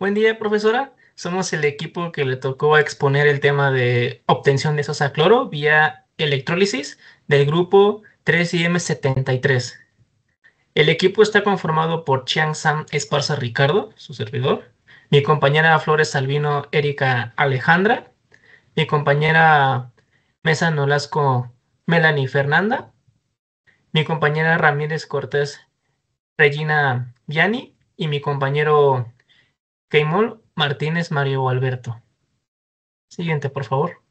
Buen día, profesora. Somos el equipo que le tocó exponer el tema de obtención de sosa cloro vía electrólisis del grupo 3IM73. El equipo está conformado por Chiang Sam Esparza Ricardo, su servidor, mi compañera Flores Albino Erika Alejandra, mi compañera Mesa Nolasco Melanie Fernanda, mi compañera Ramírez Cortés Regina Viani y mi compañero Keimol Martínez Mario Alberto. Siguiente, por favor.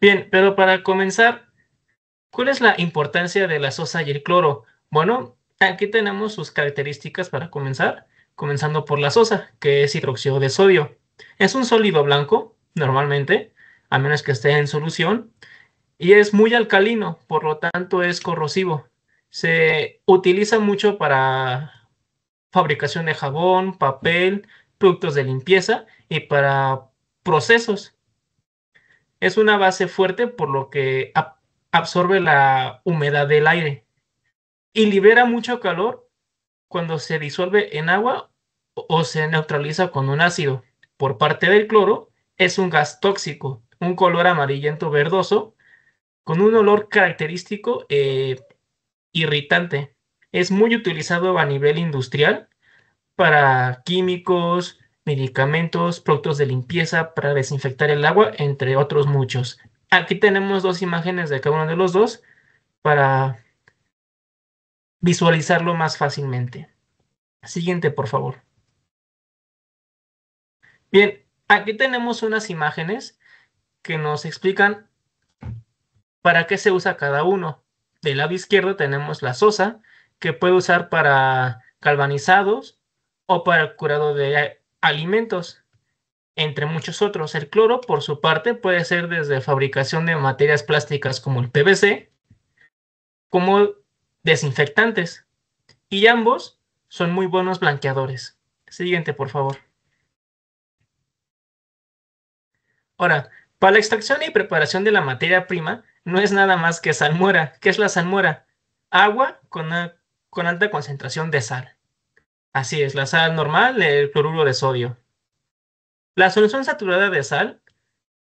Bien, pero para comenzar, ¿cuál es la importancia de la sosa y el cloro? Bueno, aquí tenemos sus características para comenzar, comenzando por la sosa, que es hidróxido de sodio. Es un sólido blanco, normalmente, a menos que esté en solución, y es muy alcalino, por lo tanto es corrosivo. Se utiliza mucho para fabricación de jabón, papel, productos de limpieza y para procesos. Es una base fuerte por lo que absorbe la humedad del aire y libera mucho calor cuando se disuelve en agua o se neutraliza con un ácido. Por parte del cloro, es un gas tóxico, un color amarillento verdoso con un olor característico irritante. Es muy utilizado a nivel industrial para químicos, medicamentos, productos de limpieza, para desinfectar el agua, entre otros muchos. Aquí tenemos dos imágenes de cada uno de los dos para visualizarlo más fácilmente. Siguiente, por favor. Bien, aquí tenemos unas imágenes que nos explican para qué se usa cada uno. Del lado izquierdo tenemos la sosa, que puede usar para galvanizados o para el curado de alimentos, entre muchos otros. El cloro, por su parte, puede ser desde fabricación de materias plásticas como el PVC, como desinfectantes, y ambos son muy buenos blanqueadores. Siguiente, por favor. Ahora, para la extracción y preparación de la materia prima, no es nada más que salmuera. ¿Qué es la salmuera? Agua con alta concentración de sal. Así es, la sal normal, el cloruro de sodio. La solución saturada de sal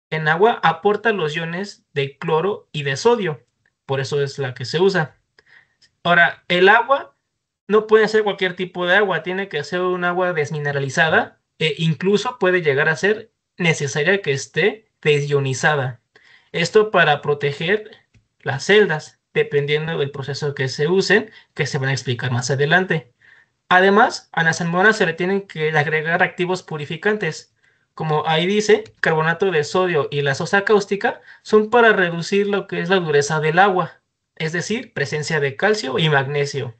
en agua aporta los iones de cloro y de sodio. Por eso es la que se usa. Ahora, el agua no puede ser cualquier tipo de agua, tiene que ser un agua desmineralizada e incluso puede llegar a ser necesaria que esté desionizada. Esto para proteger las celdas, dependiendo del proceso que se usen, que se van a explicar más adelante. Además, a las salmueras se le tienen que agregar activos purificantes. Como ahí dice, carbonato de sodio y la sosa cáustica son para reducir lo que es la dureza del agua, es decir, presencia de calcio y magnesio.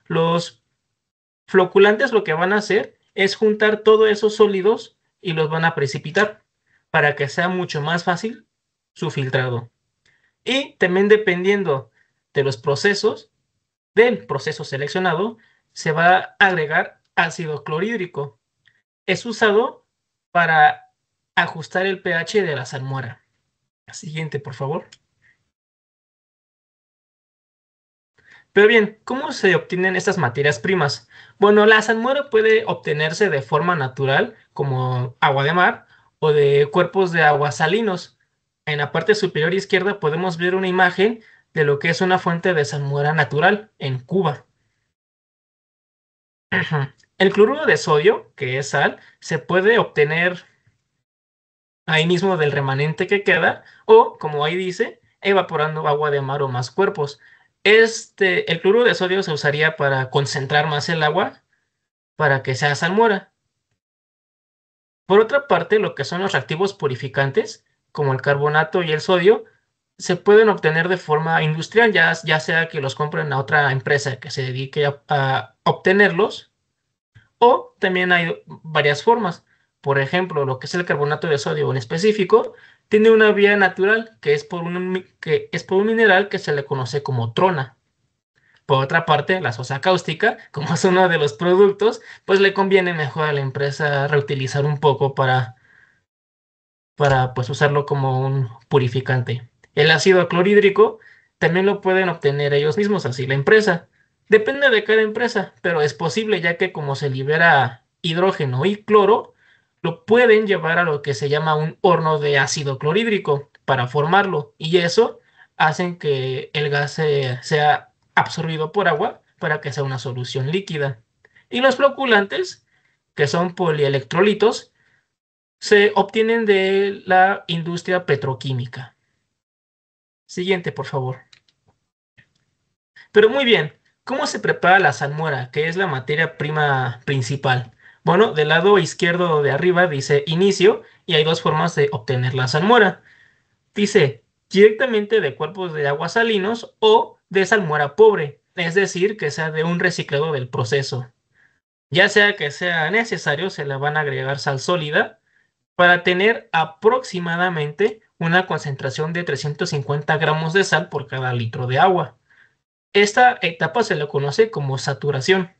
Los floculantes lo que van a hacer es juntar todos esos sólidos y los van a precipitar para que sea mucho más fácil su filtrado. Y también dependiendo de los procesos, del proceso seleccionado, se va a agregar ácido clorhídrico. Es usado para ajustar el pH de la salmuera. Siguiente, por favor. Pero bien, ¿cómo se obtienen estas materias primas? Bueno, la salmuera puede obtenerse de forma natural, como agua de mar, o de cuerpos de agua salinos. En la parte superior izquierda podemos ver una imagen de lo que es una fuente de salmuera natural en Cuba. El cloruro de sodio, que es sal, se puede obtener ahí mismo del remanente que queda, o, como ahí dice, evaporando agua de mar o más cuerpos. El cloruro de sodio se usaría para concentrar más el agua para que sea salmuera. Por otra parte, lo que son los reactivos purificantes, como el carbonato y el sodio, se pueden obtener de forma industrial, ya sea que los compren a otra empresa que se dedique a obtenerlos, o también hay varias formas. Por ejemplo, lo que es el carbonato de sodio en específico, tiene una vía natural que es por un mineral que se le conoce como trona. Por otra parte, la sosa cáustica, como es uno de los productos, pues le conviene mejor a la empresa reutilizar un poco para pues usarlo como un purificante. El ácido clorhídrico también lo pueden obtener ellos mismos, así la empresa. Depende de cada empresa, pero es posible ya que como se libera hidrógeno y cloro, lo pueden llevar a lo que se llama un horno de ácido clorhídrico para formarlo, y eso hacen que el gas sea absorbido por agua para que sea una solución líquida. Y los floculantes, que son polielectrolitos, se obtienen de la industria petroquímica. Siguiente, por favor. Pero muy bien, ¿cómo se prepara la salmuera, que es la materia prima principal? Bueno, del lado izquierdo de arriba dice inicio y hay dos formas de obtener la salmuera. Dice directamente de cuerpos de agua salinos o de salmuera pobre, es decir, que sea de un reciclado del proceso. Ya sea que sea necesario, se le van a agregar sal sólida para tener aproximadamente una concentración de 350 gramos de sal por cada litro de agua. Esta etapa se le conoce como saturación.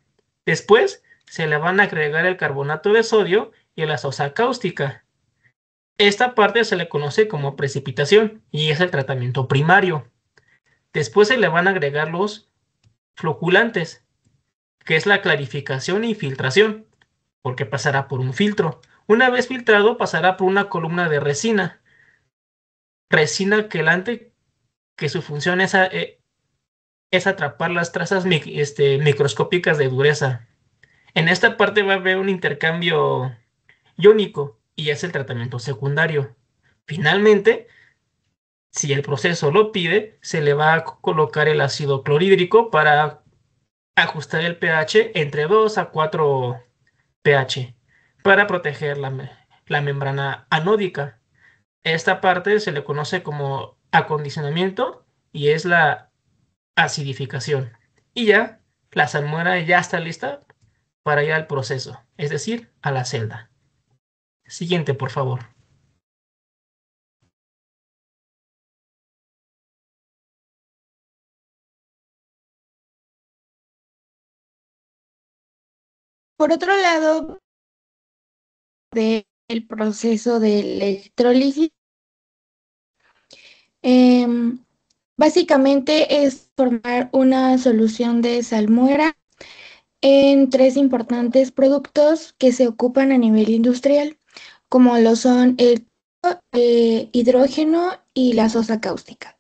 Después se le van a agregar el carbonato de sodio y la sosa cáustica. Esta parte se le conoce como precipitación y es el tratamiento primario. Después se le van a agregar los floculantes, que es la clarificación y filtración, porque pasará por un filtro. Una vez filtrado pasará por una columna de resina. Resina quelante, que su función es atrapar las trazas microscópicas de dureza. En esta parte va a haber un intercambio iónico y es el tratamiento secundario. Finalmente, si el proceso lo pide, se le va a colocar el ácido clorhídrico para ajustar el pH entre 2 a 4 pH para proteger la membrana anódica. Esta parte se le conoce como acondicionamiento y es la acidificación. Y ya, la salmuera ya está lista para ir al proceso, es decir, a la celda. Siguiente, por favor. Por otro lado, del proceso de electrólisis, em, básicamente es formar una solución de salmuera en tres importantes productos que se ocupan a nivel industrial, como lo son el hidrógeno y la sosa cáustica.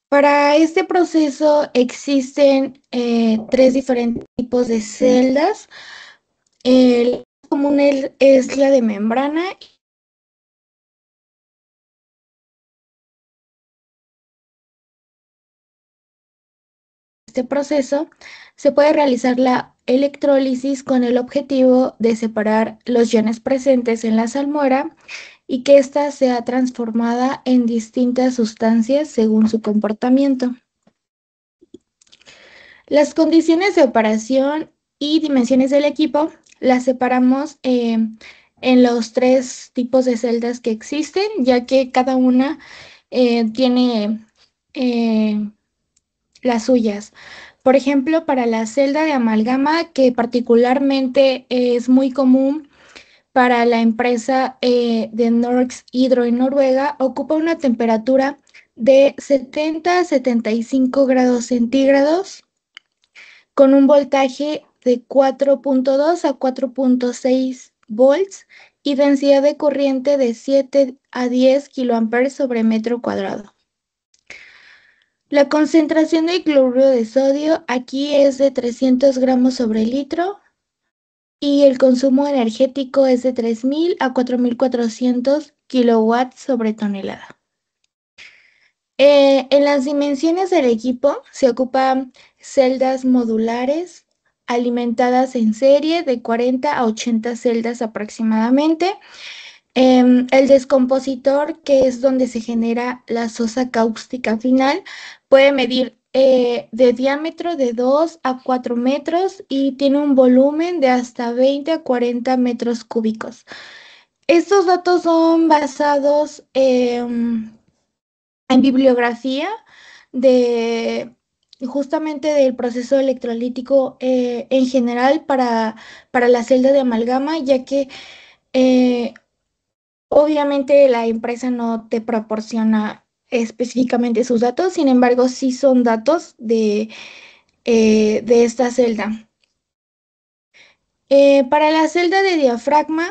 Para este proceso existen tres diferentes tipos de celdas. El más común es la de membrana. Este proceso se puede realizar la electrólisis con el objetivo de separar los iones presentes en la salmuera y que ésta sea transformada en distintas sustancias según su comportamiento. Las condiciones de operación y dimensiones del equipo las separamos en los tres tipos de celdas que existen, ya que cada una tiene las suyas. Por ejemplo, para la celda de amalgama, que particularmente es muy común para la empresa de Norsk Hydro en Noruega, ocupa una temperatura de 70 a 75 grados centígrados con un voltaje de 4.2 a 4.6 volts y densidad de corriente de 7 a 10 kiloamperes sobre metro cuadrado. La concentración de cloruro de sodio aquí es de 300 gramos sobre litro y el consumo energético es de 3.000 a 4.400 kilowatts sobre tonelada. En las dimensiones del equipo se ocupan celdas modulares alimentadas en serie de 40 a 80 celdas aproximadamente. El descompositor, que es donde se genera la sosa cáustica final, puede medir de diámetro de 2 a 4 metros y tiene un volumen de hasta 20 a 40 metros cúbicos. Estos datos son basados en bibliografía de justamente del proceso electrolítico en general para la celda de amalgama, ya que eh, obviamente la empresa no te proporciona específicamente sus datos, sin embargo, sí son datos de esta celda. Para la celda de diafragma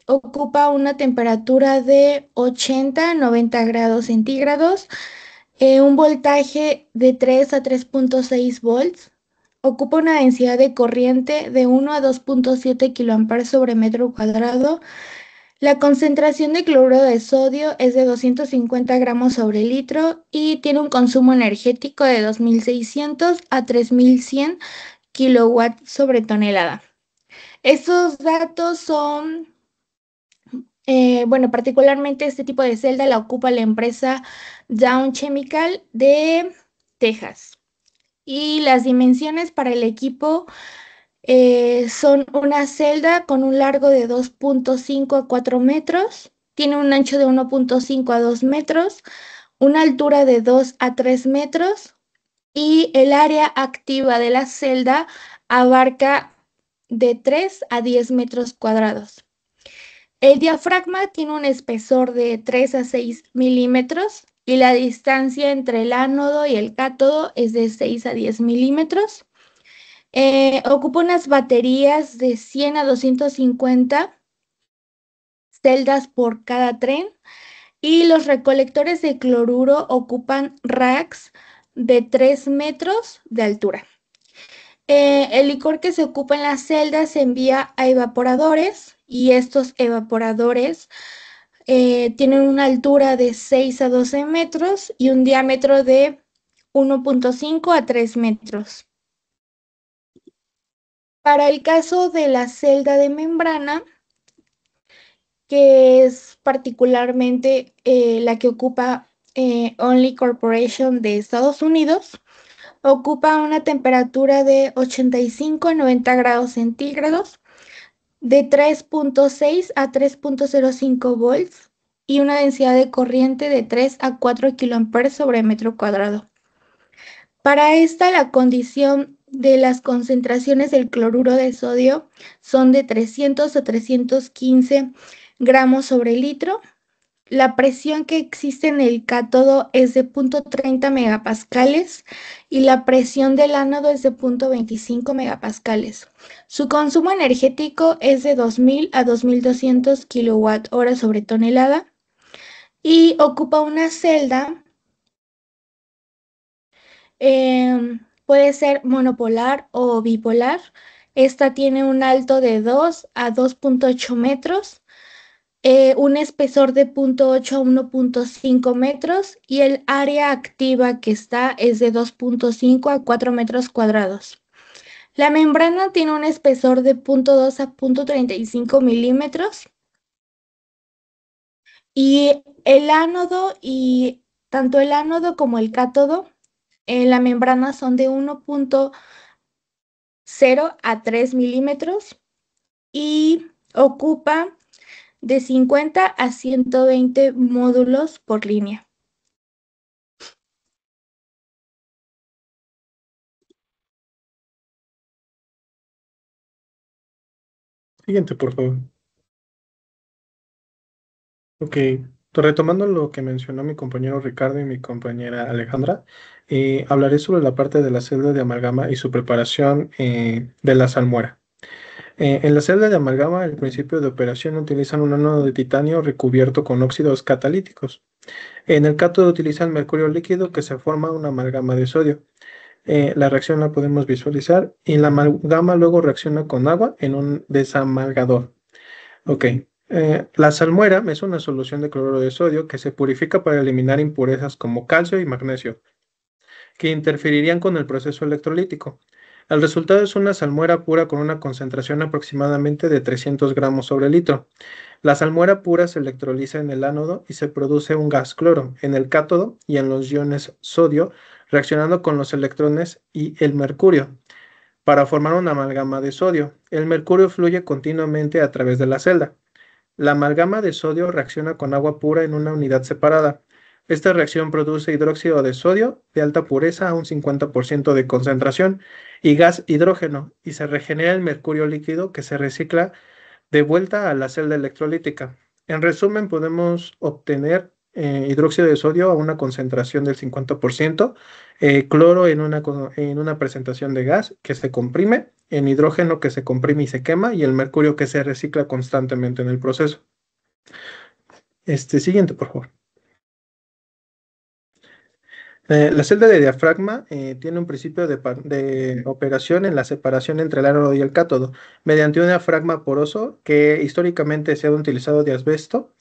ocupa una temperatura de 80 a 90 grados centígrados, un voltaje de 3 a 3.6 volts. Ocupa una densidad de corriente de 1 a 2.7 kA sobre metro cuadrado. La concentración de cloruro de sodio es de 250 gramos sobre litro y tiene un consumo energético de 2.600 a 3.100 kilowatts sobre tonelada. Estos datos son, bueno, particularmente este tipo de celda la ocupa la empresa Dow Chemical de Texas. Y las dimensiones para el equipo son una celda con un largo de 2.5 a 4 metros, tiene un ancho de 1.5 a 2 metros, una altura de 2 a 3 metros y el área activa de la celda abarca de 3 a 10 metros cuadrados. El diafragma tiene un espesor de 3 a 6 milímetros y la distancia entre el ánodo y el cátodo es de 6 a 10 milímetros. Ocupa unas baterías de 100 a 250 celdas por cada tren y los recolectores de cloruro ocupan racks de 3 metros de altura. El licor que se ocupa en las celdas se envía a evaporadores y estos evaporadores tienen una altura de 6 a 12 metros y un diámetro de 1.5 a 3 metros. Para el caso de la celda de membrana, que es particularmente la que ocupa Only Corporation de Estados Unidos, ocupa una temperatura de 85 a 90 grados centígrados, de 3.6 a 3.05 volts y una densidad de corriente de 3 a 4 kilómetros sobre metro cuadrado. Para esta, la condición de las concentraciones del cloruro de sodio son de 300 a 315 gramos sobre litro. La presión que existe en el cátodo es de 0.30 megapascales y la presión del ánodo es de 0.25 megapascales. Su consumo energético es de 2.000 a 2.200 kilowatt-hora sobre tonelada y ocupa una celda. Puede ser monopolar o bipolar. Esta tiene un alto de 2 a 2.8 metros, un espesor de 0.8 a 1.5 metros y el área activa que está es de 2.5 a 4 metros cuadrados. La membrana tiene un espesor de 0.2 a 0.35 milímetros y el ánodo y tanto el ánodo como el cátodo la membrana son de 1.0 a 3 milímetros y ocupa de 50 a 120 módulos por línea. Siguiente, por favor. Ok, retomando lo que mencionó mi compañero Ricardo y mi compañera Alejandra, hablaré sobre la parte de la celda de amalgama y su preparación de la salmuera. En la celda de amalgama, el principio de operación utilizan un ánodo de titanio recubierto con óxidos catalíticos. En el cátodo utilizan mercurio líquido que se forma una amalgama de sodio. La reacción la podemos visualizar y la amalgama luego reacciona con agua en un desamalgador. Ok. La salmuera es una solución de cloruro de sodio que se purifica para eliminar impurezas como calcio y magnesio, que interferirían con el proceso electrolítico. El resultado es una salmuera pura con una concentración aproximadamente de 300 gramos sobre litro. La salmuera pura se electroliza en el ánodo y se produce un gas cloro en el cátodo y en los iones sodio, reaccionando con los electrones y el mercurio para formar una amalgama de sodio. El mercurio fluye continuamente a través de la celda. La amalgama de sodio reacciona con agua pura en una unidad separada. Esta reacción produce hidróxido de sodio de alta pureza a un 50% de concentración y gas hidrógeno y se regenera el mercurio líquido que se recicla de vuelta a la celda electrolítica. En resumen, podemos obtener hidróxido de sodio a una concentración del 50%, cloro en una presentación de gas que se comprime en hidrógeno que se comprime y se quema y el mercurio que se recicla constantemente en el proceso. Siguiente, por favor. La celda de diafragma tiene un principio de operación en la separación entre el ánodo y el cátodo mediante un diafragma poroso que históricamente se ha utilizado de asbesto.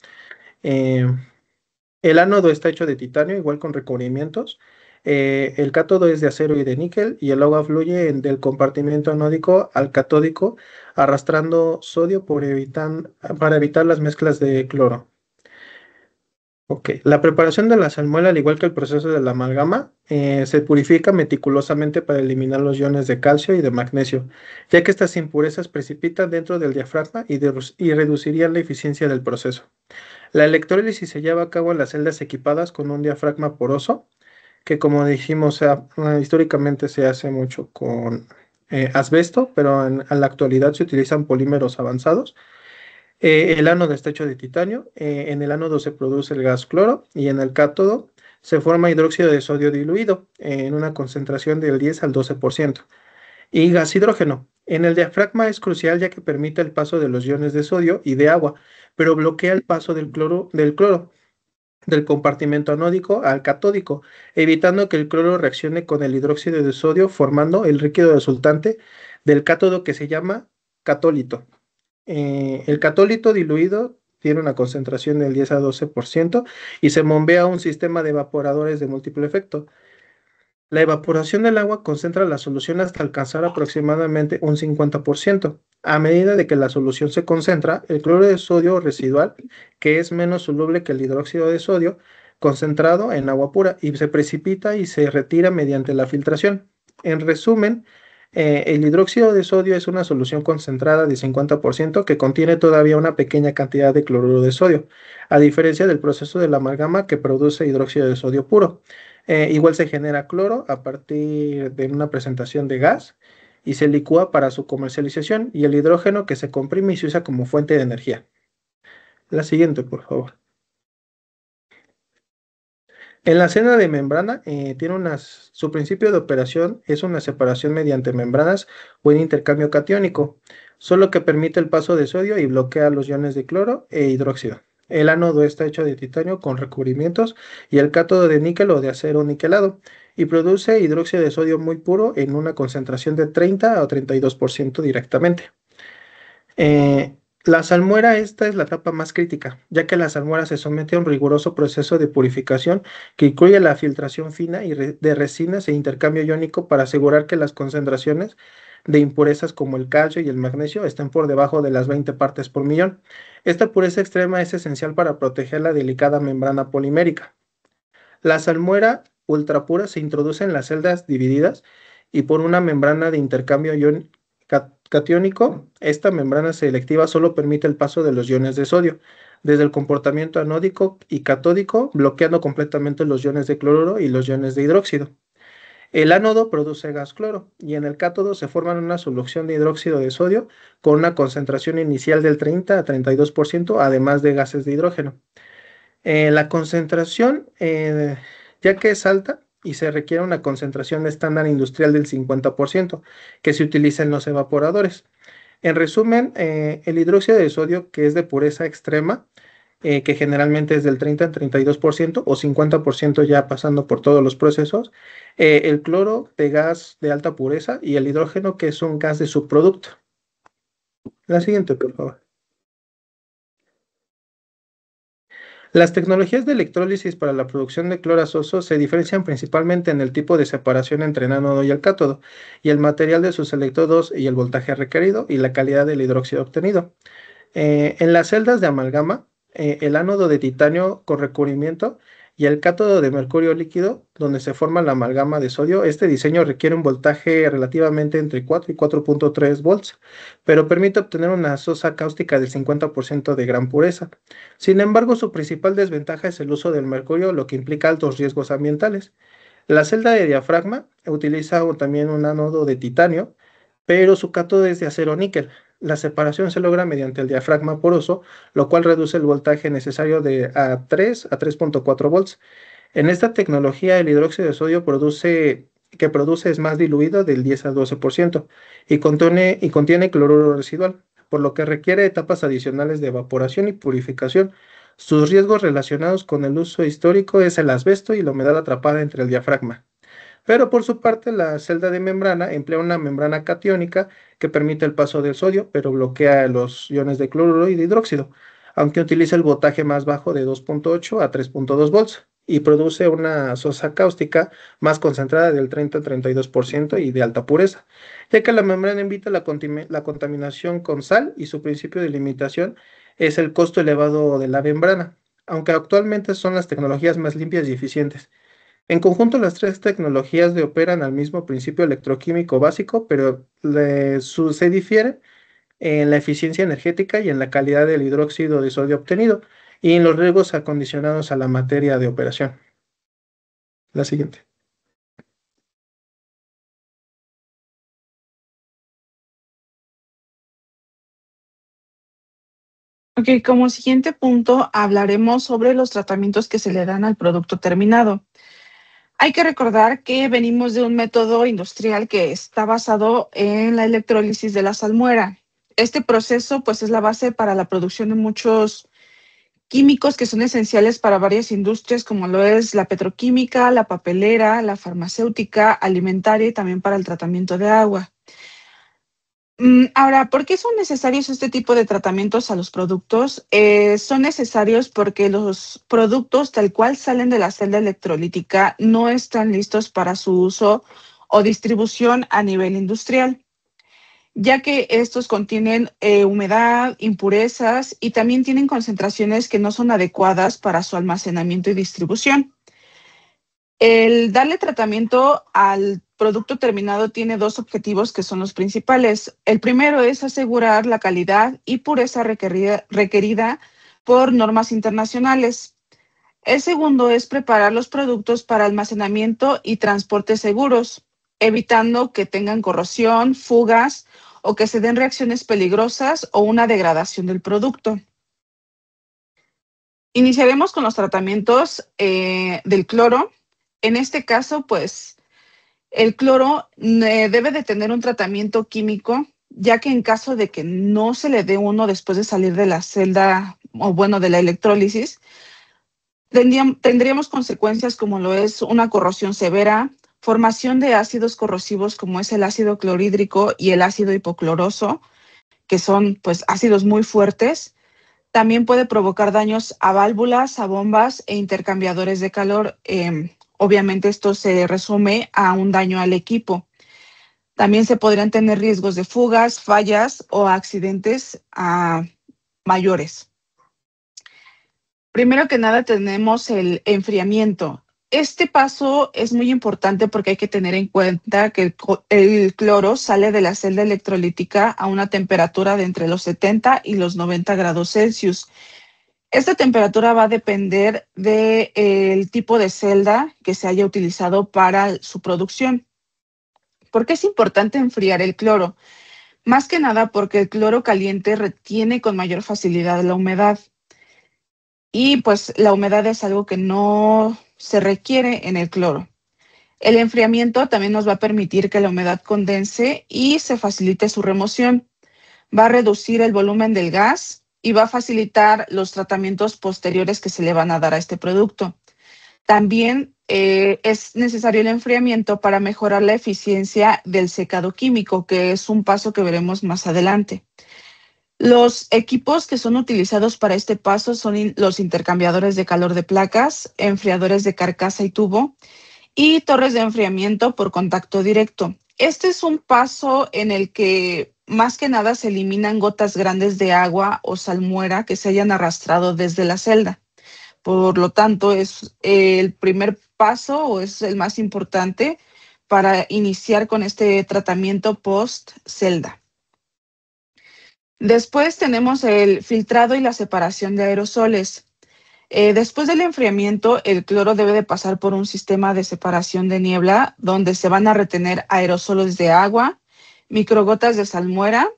El ánodo está hecho de titanio, igual con recubrimientos. El cátodo es de acero y de níquel y el agua fluye del compartimento anódico al catódico arrastrando sodio para evitar las mezclas de cloro. Ok, la preparación de la salmuera, al igual que el proceso de la amalgama, se purifica meticulosamente para eliminar los iones de calcio y de magnesio, ya que estas impurezas precipitan dentro del diafragma y reducirían la eficiencia del proceso. La electrólisis se lleva a cabo en las celdas equipadas con un diafragma poroso, que como dijimos, históricamente se hace mucho con asbesto, pero en la actualidad se utilizan polímeros avanzados. El ánodo está hecho de titanio, en el ánodo se produce el gas cloro y en el cátodo se forma hidróxido de sodio diluido en una concentración del 10 al 12% y gas hidrógeno. En el diafragma es crucial ya que permite el paso de los iones de sodio y de agua, pero bloquea el paso del cloro del compartimento anódico al catódico, evitando que el cloro reaccione con el hidróxido de sodio formando el líquido resultante del cátodo que se llama católito. El católito diluido tiene una concentración del 10 a 12% y se bombea a un sistema de evaporadores de múltiple efecto. La evaporación del agua concentra la solución hasta alcanzar aproximadamente un 50%. A medida de que la solución se concentra, el cloro de sodio residual, que es menos soluble que el hidróxido de sodio, concentrado en agua pura y se precipita y se retira mediante la filtración. En resumen, el hidróxido de sodio es una solución concentrada de 50% que contiene todavía una pequeña cantidad de cloruro de sodio, a diferencia del proceso de la amalgama que produce hidróxido de sodio puro. Igual se genera cloro a partir de una presentación de gas y se licúa para su comercialización y el hidrógeno que se comprime y se usa como fuente de energía. La siguiente, por favor. En la cena de membrana su principio de operación es una separación mediante membranas o un intercambio catiónico, solo que permite el paso de sodio y bloquea los iones de cloro e hidróxido. El ánodo está hecho de titanio con recubrimientos y el cátodo de níquel o de acero niquelado y produce hidróxido de sodio muy puro en una concentración de 30 o 32% directamente. La salmuera, esta es la etapa más crítica, ya que la salmuera se somete a un riguroso proceso de purificación que incluye la filtración fina de resinas e intercambio iónico para asegurar que las concentraciones de impurezas como el calcio y el magnesio estén por debajo de las 20 partes por millón. Esta pureza extrema es esencial para proteger la delicada membrana polimérica. La salmuera ultrapura se introduce en las celdas divididas y por una membrana de intercambio catiónico. Esta membrana selectiva solo permite el paso de los iones de sodio desde el comportamiento anódico y catódico, bloqueando completamente los iones de cloruro y los iones de hidróxido. El ánodo produce gas cloro y en el cátodo se forma una solución de hidróxido de sodio con una concentración inicial del 30 a 32%, además de gases de hidrógeno. La concentración, ya que es alta y se requiere una concentración estándar industrial del 50%, que se utiliza en los evaporadores. En resumen, el hidróxido de sodio, que es de pureza extrema, que generalmente es del 30 al 32% o 50% ya pasando por todos los procesos, el cloro de gas de alta pureza y el hidrógeno, que es un gas de subproducto. La siguiente, por favor. Las tecnologías de electrólisis para la producción de cloro gaseoso se diferencian principalmente en el tipo de separación entre el ánodo y el cátodo, y el material de sus electrodos y el voltaje requerido y la calidad del hidróxido obtenido. En las celdas de amalgama, el ánodo de titanio con recubrimiento y el cátodo de mercurio líquido, donde se forma la amalgama de sodio, este diseño requiere un voltaje relativamente entre 4 y 4.3 volts, pero permite obtener una sosa cáustica del 50% de gran pureza. Sin embargo, su principal desventaja es el uso del mercurio, lo que implica altos riesgos ambientales. La celda de diafragma utiliza también un ánodo de titanio, pero su cátodo es de acero níquel. La separación se logra mediante el diafragma poroso, lo cual reduce el voltaje necesario de 3 a 3.4 volts. En esta tecnología, el hidróxido de sodio produce que produce es más diluido del 10 a 12% y contiene cloruro residual, por lo que requiere etapas adicionales de evaporación y purificación. Sus riesgos relacionados con el uso histórico es el asbesto y la humedad atrapada entre el diafragma. Pero por su parte, la celda de membrana emplea una membrana catiónica que permite el paso del sodio, pero bloquea los iones de cloruro y de hidróxido, aunque utiliza el voltaje más bajo de 2.8 a 3.2 volts y produce una sosa cáustica más concentrada del 30 al 32% y de alta pureza, ya que la membrana evita la contaminación con sal y su principio de limitación es el costo elevado de la membrana, aunque actualmente son las tecnologías más limpias y eficientes. En conjunto, las tres tecnologías operan al mismo principio electroquímico básico, pero se difieren en la eficiencia energética y en la calidad del hidróxido de sodio obtenido y en los riesgos acondicionados a la materia de operación. La siguiente. Ok, como siguiente punto hablaremos sobre los tratamientos que se le dan al producto terminado. Hay que recordar que venimos de un método industrial que está basado en la electrólisis de la salmuera. Este proceso pues es la base para la producción de muchos químicos que son esenciales para varias industrias como lo es la petroquímica, la papelera, la farmacéutica, alimentaria y también para el tratamiento de agua. Ahora, ¿por qué son necesarios este tipo de tratamientos a los productos? Son necesarios porque los productos tal cual salen de la celda electrolítica no están listos para su uso o distribución a nivel industrial, ya que estos contienen humedad, impurezas y también tienen concentraciones que no son adecuadas para su almacenamiento y distribución. El darle tratamiento al producto terminado tiene dos objetivos que son los principales. El primero es asegurar la calidad y pureza requerida por normas internacionales. El segundo es preparar los productos para almacenamiento y transporte seguros, evitando que tengan corrosión, fugas o que se den reacciones peligrosas o una degradación del producto. Iniciaremos con los tratamientos del cloro. En este caso, pues, el cloro debe de tener un tratamiento químico, ya que en caso de que no se le dé uno después de salir de la celda, o bueno, de la electrólisis, tendríamos consecuencias como lo es una corrosión severa, formación de ácidos corrosivos como es el ácido clorhídrico y el ácido hipocloroso, que son pues ácidos muy fuertes. También puede provocar daños a válvulas, a bombas e intercambiadores de calor. Obviamente esto se resume a un daño al equipo. También se podrían tener riesgos de fugas, fallas o accidentes mayores. Primero que nada tenemos el enfriamiento. Este paso es muy importante porque hay que tener en cuenta que el cloro sale de la celda electrolítica a una temperatura de entre los 70 y los 90 grados Celsius. Esta temperatura va a depender del tipo de celda que se haya utilizado para su producción. ¿Por qué es importante enfriar el cloro? Más que nada porque el cloro caliente retiene con mayor facilidad la humedad. Y pues la humedad es algo que no se requiere en el cloro. El enfriamiento también nos va a permitir que la humedad condense y se facilite su remoción. Va a reducir el volumen del gas y va a facilitar los tratamientos posteriores que se le van a dar a este producto. También es necesario el enfriamiento para mejorar la eficiencia del secado químico, que es un paso que veremos más adelante. Los equipos que son utilizados para este paso son los intercambiadores de calor de placas, enfriadores de carcasa y tubo y torres de enfriamiento por contacto directo. Este es un paso en el que más que nada se eliminan gotas grandes de agua o salmuera que se hayan arrastrado desde la celda. Por lo tanto, es el primer paso o es el más importante para iniciar con este tratamiento post-celda. Después tenemos el filtrado y la separación de aerosoles. Después del enfriamiento, el cloro debe de pasar por un sistema de separación de niebla donde se van a retener aerosoles de agua, microgotas de salmuera,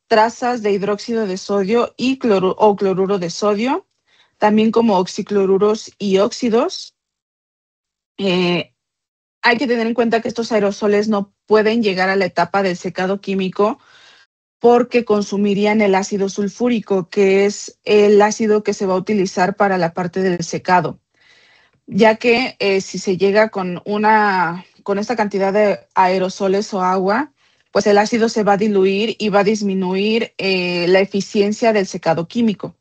trazas de hidróxido de sodio y cloruro de sodio, también como oxicloruros y óxidos. hay que tener en cuenta que estos aerosoles no pueden llegar a la etapa del secado químico porque consumirían el ácido sulfúrico, que es el ácido que se va a utilizar para la parte del secado, ya que si se llega con esta cantidad de aerosoles o agua, pues el ácido se va a diluir y va a disminuir la eficiencia del secado químico.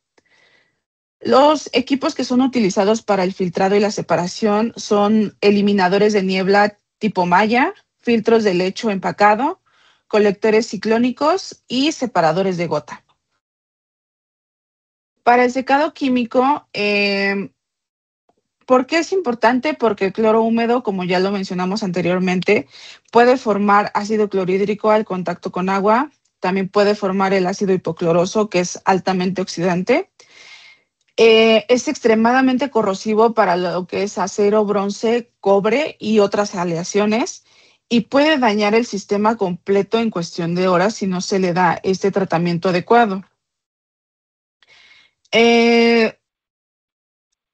Los equipos que son utilizados para el filtrado y la separación son eliminadores de niebla tipo malla, filtros de lecho empacado, colectores ciclónicos y separadores de gota. Para el secado químico, ¿por qué es importante? Porque el cloro húmedo, como ya lo mencionamos anteriormente, puede formar ácido clorhídrico al contacto con agua, también puede formar el ácido hipocloroso, que es altamente oxidante. Es extremadamente corrosivo para lo que es acero, bronce, cobre y otras aleaciones y puede dañar el sistema completo en cuestión de horas si no se le da este tratamiento adecuado.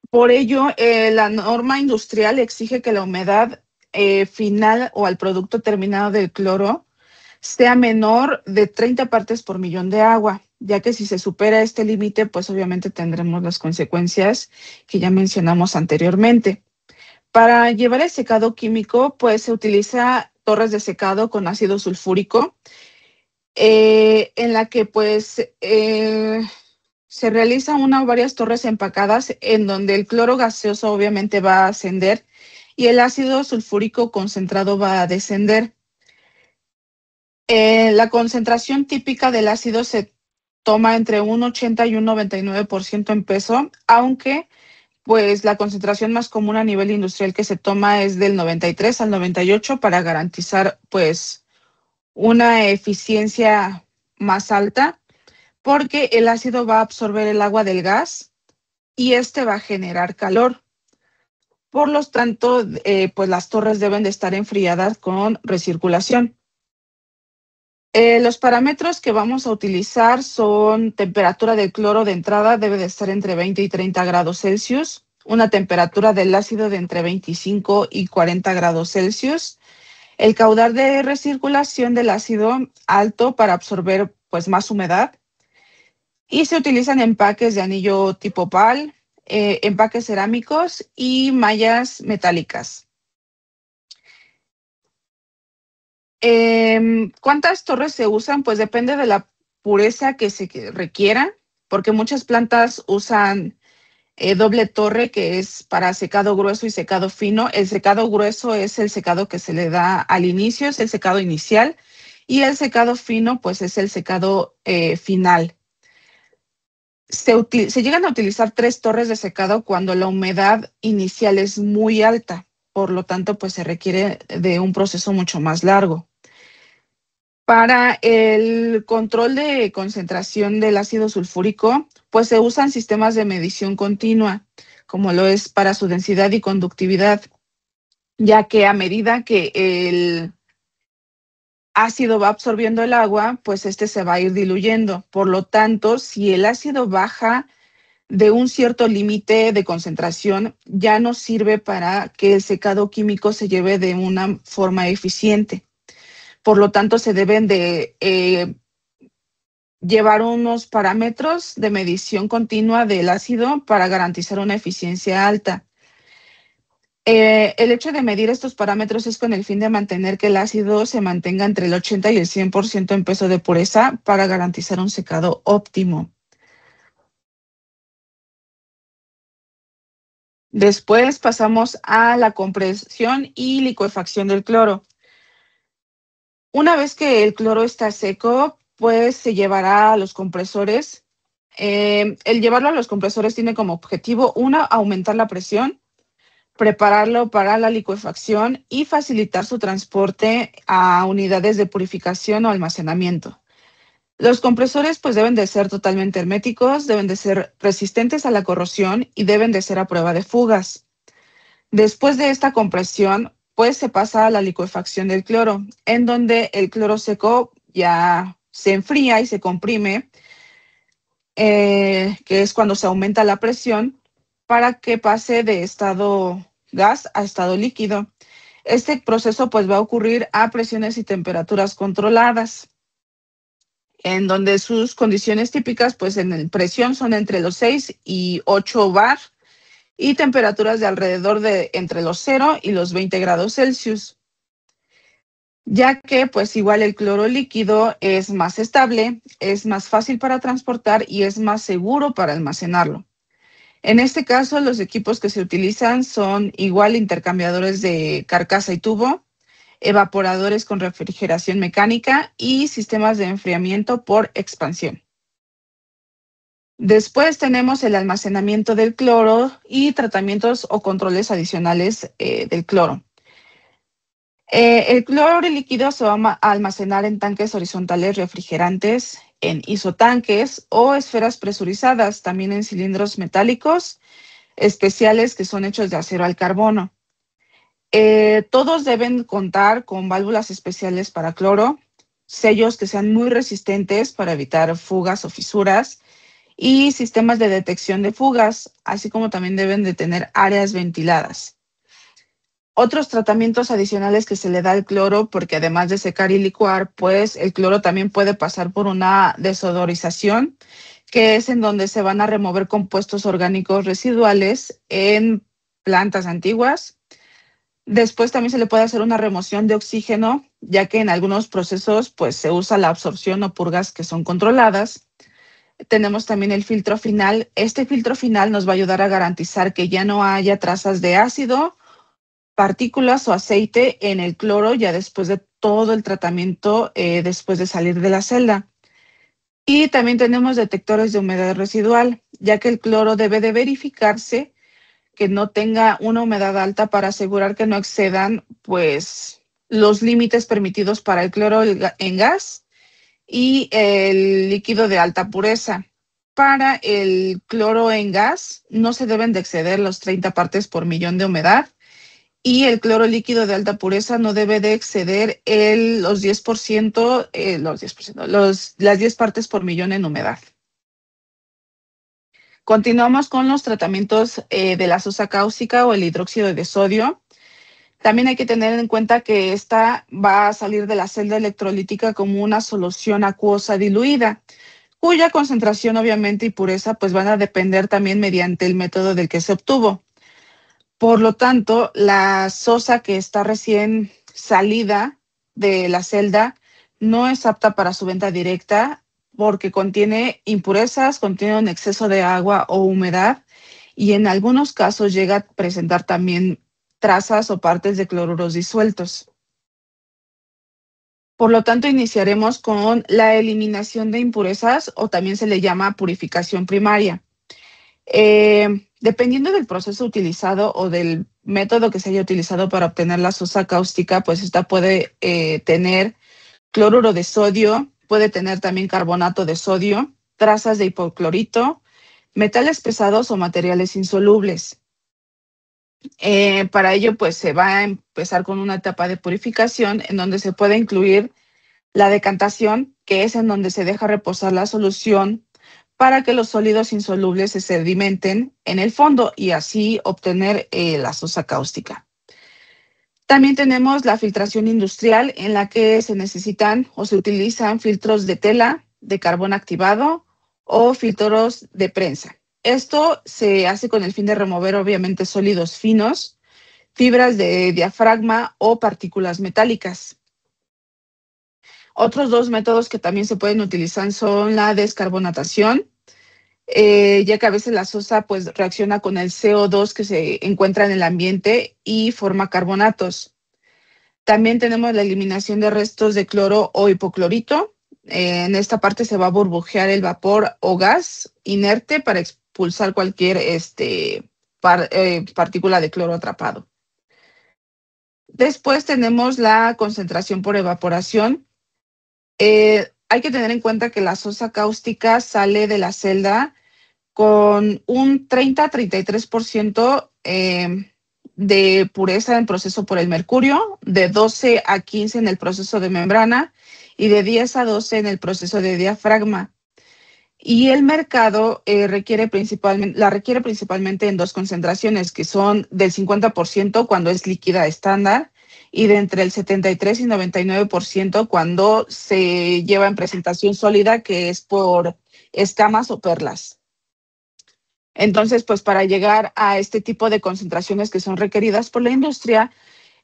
Por ello, la norma industrial exige que la humedad final o al producto terminado del cloro sea menor de 30 partes por millón de agua, ya que si se supera este límite, pues obviamente tendremos las consecuencias que ya mencionamos anteriormente. Para llevar el secado químico, pues se utiliza torres de secado con ácido sulfúrico, en la que pues se realizan una o varias torres empacadas en donde el cloro gaseoso obviamente va a ascender y el ácido sulfúrico concentrado va a descender. La concentración típica del ácido se toma entre un 80 y un 99% en peso, aunque pues la concentración más común a nivel industrial que se toma es del 93 al 98 para garantizar pues una eficiencia más alta, porque el ácido va a absorber el agua del gas y este va a generar calor. Por lo tanto, pues las torres deben de estar enfriadas con recirculación. Los parámetros que vamos a utilizar son temperatura del cloro de entrada debe de estar entre 20 y 30 grados Celsius, una temperatura del ácido de entre 25 y 40 grados Celsius, el caudal de recirculación del ácido alto para absorber pues más humedad y se utilizan empaques de anillo tipo PAL, empaques cerámicos y mallas metálicas. ¿Cuántas torres se usan? Pues depende de la pureza que se requiera, porque muchas plantas usan doble torre, que es para secado grueso y secado fino. El secado grueso es el secado que se le da al inicio, es el secado inicial, y el secado fino, pues es el secado final. Se llegan a utilizar 3 torres de secado cuando la humedad inicial es muy alta, por lo tanto, pues se requiere de un proceso mucho más largo. Para el control de concentración del ácido sulfúrico, pues se usan sistemas de medición continua, como lo es para su densidad y conductividad, ya que a medida que el ácido va absorbiendo el agua, pues este se va a ir diluyendo. Por lo tanto, si el ácido baja de un cierto límite de concentración, ya no sirve para que el secado químico se lleve de una forma eficiente. Por lo tanto, se deben de llevar unos parámetros de medición continua del ácido para garantizar una eficiencia alta. El hecho de medir estos parámetros es con el fin de mantener que el ácido se mantenga entre el 80 y el 100% en peso de pureza para garantizar un secado óptimo. Después pasamos a la compresión y licuefacción del cloro. Una vez que el cloro está seco, pues se llevará a los compresores. El llevarlo a los compresores tiene como objetivo, una, aumentar la presión, prepararlo para la licuefacción y facilitar su transporte a unidades de purificación o almacenamiento. Los compresores pues deben de ser totalmente herméticos, deben de ser resistentes a la corrosión y deben de ser a prueba de fugas. Después de esta compresión, pues se pasa a la licuefacción del cloro, en donde el cloro seco ya se enfría y se comprime, que es cuando se aumenta la presión para que pase de estado gas a estado líquido. Este proceso pues va a ocurrir a presiones y temperaturas controladas, en donde sus condiciones típicas pues en presión son entre los 6 y 8 bar y temperaturas de alrededor de entre los 0 y los 20 grados Celsius, ya que pues igual el cloro líquido es más estable, es más fácil para transportar y es más seguro para almacenarlo. En este caso, los equipos que se utilizan son igual intercambiadores de carcasa y tubo, evaporadores con refrigeración mecánica y sistemas de enfriamiento por expansión. Después tenemos el almacenamiento del cloro y tratamientos o controles adicionales del cloro. El cloro líquido se va a almacenar en tanques horizontales refrigerantes, en isotanques o esferas presurizadas, también en cilindros metálicos especiales que son hechos de acero al carbono. Todos deben contar con válvulas especiales para cloro, sellos que sean muy resistentes para evitar fugas o fisuras y sistemas de detección de fugas, así como también deben de tener áreas ventiladas. Otros tratamientos adicionales que se le da al cloro, porque además de secar y licuar, pues el cloro también puede pasar por una desodorización, que es en donde se van a remover compuestos orgánicos residuales en plantas antiguas. Después también se le puede hacer una remoción de oxígeno, ya que en algunos procesos pues se usa la absorción o purgas que son controladas. Tenemos también el filtro final. Este filtro final nos va a ayudar a garantizar que ya no haya trazas de ácido, partículas o aceite en el cloro ya después de todo el tratamiento, después de salir de la celda. Y también tenemos detectores de humedad residual, ya que el cloro debe de verificarse que no tenga una humedad alta para asegurar que no excedan pues los límites permitidos para el cloro en gas y el líquido de alta pureza. Para el cloro en gas no se deben de exceder los 30 partes por millón de humedad y el cloro líquido de alta pureza no debe de exceder los 10%, las 10 partes por millón en humedad. Continuamos con los tratamientos de la sosa cáustica o el hidróxido de sodio. También hay que tener en cuenta que esta va a salir de la celda electrolítica como una solución acuosa diluida, cuya concentración obviamente y pureza pues van a depender también mediante el método del que se obtuvo. Por lo tanto, la sosa que está recién salida de la celda no es apta para su venta directa porque contiene impurezas, contiene un exceso de agua o humedad y en algunos casos llega a presentar también trazas o partes de cloruros disueltos. Por lo tanto, iniciaremos con la eliminación de impurezas o también se le llama purificación primaria. Dependiendo del proceso utilizado o del método que se haya utilizado para obtener la sosa cáustica, pues esta puede tener cloruro de sodio, puede tener también carbonato de sodio, trazas de hipoclorito, metales pesados o materiales insolubles. Para ello, pues se va a empezar con una etapa de purificación en donde se puede incluir la decantación, que es en donde se deja reposar la solución para que los sólidos insolubles se sedimenten en el fondo y así obtener la sosa cáustica. También tenemos la filtración industrial en la que se necesitan o se utilizan filtros de tela, de carbón activado o filtros de prensa. Esto se hace con el fin de remover obviamente sólidos finos, fibras de diafragma o partículas metálicas. Otros dos métodos que también se pueden utilizar son la descarbonatación, ya que a veces la sosa pues reacciona con el CO2 que se encuentra en el ambiente y forma carbonatos. También tenemos la eliminación de restos de cloro o hipoclorito. En esta parte se va a burbujear el vapor o gas inerte para expulsar cualquier partícula de cloro atrapado. Después tenemos la concentración por evaporación. Hay que tener en cuenta que la sosa cáustica sale de la celda con un 30-33% de pureza en proceso por el mercurio, de 12 a 15 en el proceso de membrana y de 10 a 12 en el proceso de diafragma. Y el mercado la requiere principalmente en dos concentraciones, que son del 50% cuando es líquida estándar y de entre el 73 y 99% cuando se lleva en presentación sólida, que es por escamas o perlas. Entonces, pues para llegar a este tipo de concentraciones que son requeridas por la industria,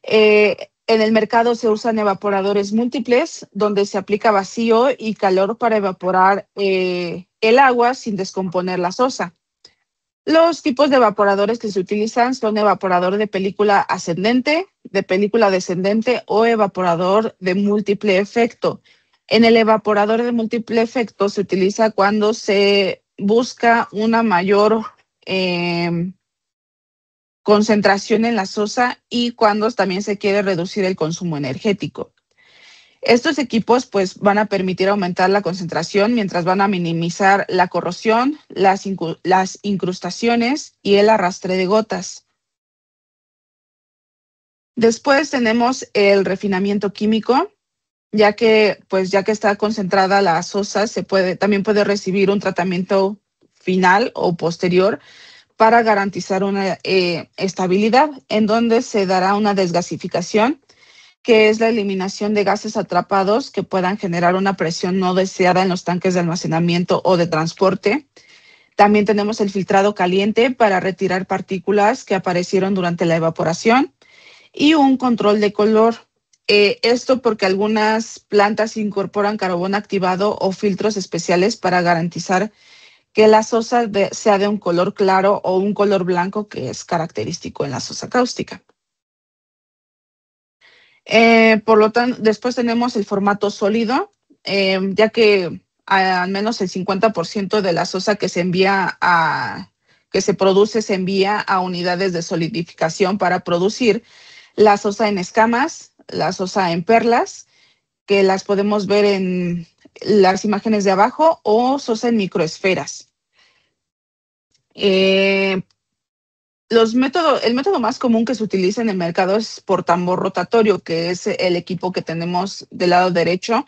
en el mercado se usan evaporadores múltiples donde se aplica vacío y calor para evaporar el agua sin descomponer la sosa. Los tipos de evaporadores que se utilizan son evaporador de película ascendente, de película descendente o evaporador de múltiple efecto. En el evaporador de múltiple efecto se utiliza cuando se busca una mayor concentración en la sosa y cuando también se quiere reducir el consumo energético. Estos equipos pues van a permitir aumentar la concentración mientras van a minimizar la corrosión, las incrustaciones y el arrastre de gotas. Después tenemos el refinamiento químico, ya que está concentrada la sosa, también puede recibir un tratamiento final o posterior para garantizar una estabilidad, en donde se dará una desgasificación, que es la eliminación de gases atrapados que puedan generar una presión no deseada en los tanques de almacenamiento o de transporte. También tenemos el filtrado caliente para retirar partículas que aparecieron durante la evaporación y un control de color. Esto porque algunas plantas incorporan carbón activado o filtros especiales para garantizar que la sosa sea de un color claro o un color blanco que es característico en la sosa cáustica. Por lo tanto, después tenemos el formato sólido, ya que al menos el 50% de la sosa que se produce se envía a unidades de solidificación para producir la sosa en escamas, la sosa en perlas, que las podemos ver en las imágenes de abajo, o sosa en microesferas. El método más común que se utiliza en el mercado es por tambor rotatorio, que es el equipo que tenemos del lado derecho.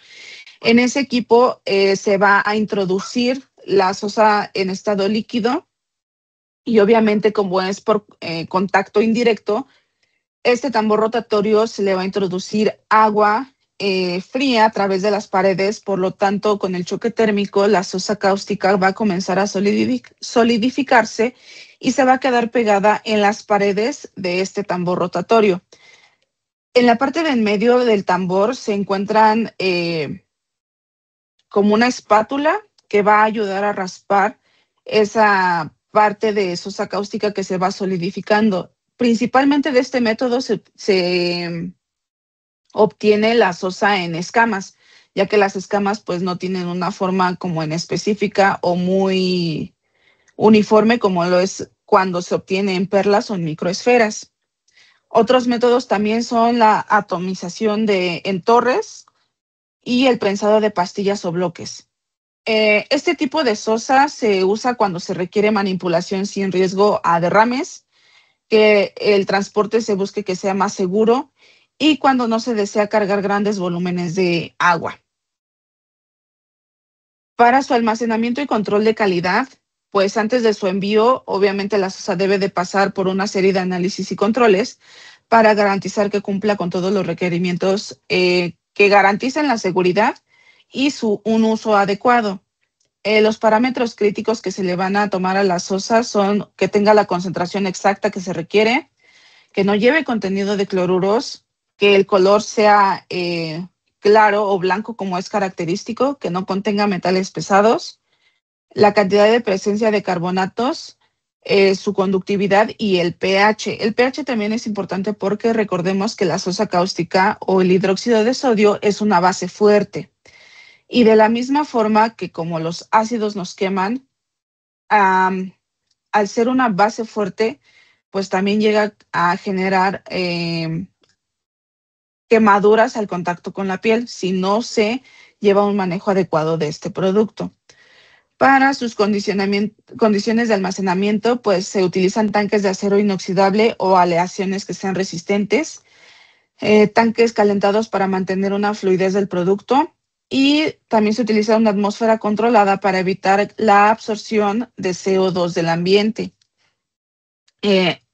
En ese equipo se va a introducir la sosa en estado líquido y obviamente como es por contacto indirecto, este tambor rotatorio se le va a introducir agua fría a través de las paredes, por lo tanto con el choque térmico la sosa cáustica va a comenzar a solidificarse y se va a quedar pegada en las paredes de este tambor rotatorio. En la parte de en medio del tambor se encuentran como una espátula que va a ayudar a raspar esa parte de sosa cáustica que se va solidificando. Principalmente de este método se obtiene la sosa en escamas, ya que las escamas pues no tienen una forma como en específica o muy uniforme como lo es cuando se obtiene en perlas o en microesferas. Otros métodos también son la atomización en torres y el prensado de pastillas o bloques. Este tipo de sosa se usa cuando se requiere manipulación sin riesgo a derrames, que el transporte se busque que sea más seguro y cuando no se desea cargar grandes volúmenes de agua. Para su almacenamiento y control de calidad, pues antes de su envío, obviamente la sosa debe de pasar por una serie de análisis y controles para garantizar que cumpla con todos los requerimientos que garanticen la seguridad y un uso adecuado. Los parámetros críticos que se le van a tomar a la sosa son que tenga la concentración exacta que se requiere, que no lleve contenido de cloruros, que el color sea claro o blanco como es característico, que no contenga metales pesados, la cantidad de presencia de carbonatos, su conductividad y el pH. El pH también es importante porque recordemos que la sosa cáustica o el hidróxido de sodio es una base fuerte. Y de la misma forma que como los ácidos nos queman, al ser una base fuerte, pues también llega a generar quemaduras al contacto con la piel si no se lleva un manejo adecuado de este producto. Para sus condiciones de almacenamiento, pues se utilizan tanques de acero inoxidable o aleaciones que sean resistentes, tanques calentados para mantener una fluidez del producto y también se utiliza una atmósfera controlada para evitar la absorción de CO2 del ambiente.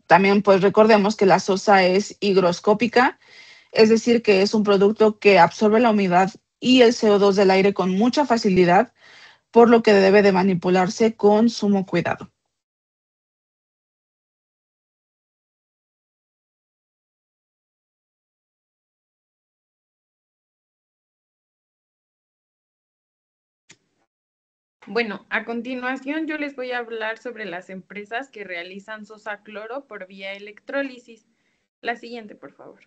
También pues recordemos que la sosa es higroscópica, es decir, que es un producto que absorbe la humedad y el CO2 del aire con mucha facilidad, por lo que debe de manipularse con sumo cuidado. Bueno, a continuación yo les voy a hablar sobre las empresas que realizan sosa cloro por vía electrólisis. La siguiente, por favor.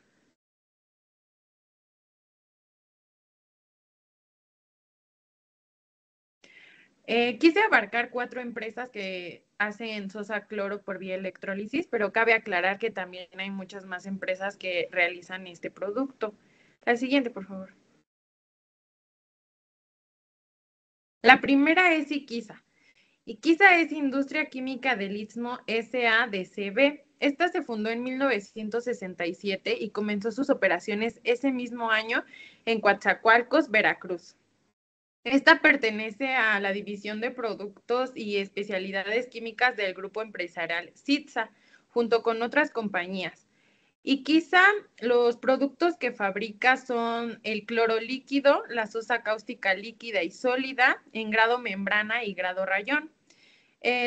Quise abarcar 4 empresas que hacen sosa cloro por vía electrólisis, pero cabe aclarar que también hay muchas más empresas que realizan este producto. La siguiente, por favor. La primera es Iquiza. Iquiza es Industria Química del Istmo S.A.D.C.B. Esta se fundó en 1967 y comenzó sus operaciones ese mismo año en Coatzacoalcos, Veracruz. Esta pertenece a la división de productos y especialidades químicas del grupo empresarial CITSA, junto con otras compañías. Y quizá los productos que fabrica son el cloro líquido, la sosa cáustica líquida y sólida en grado membrana y grado rayón.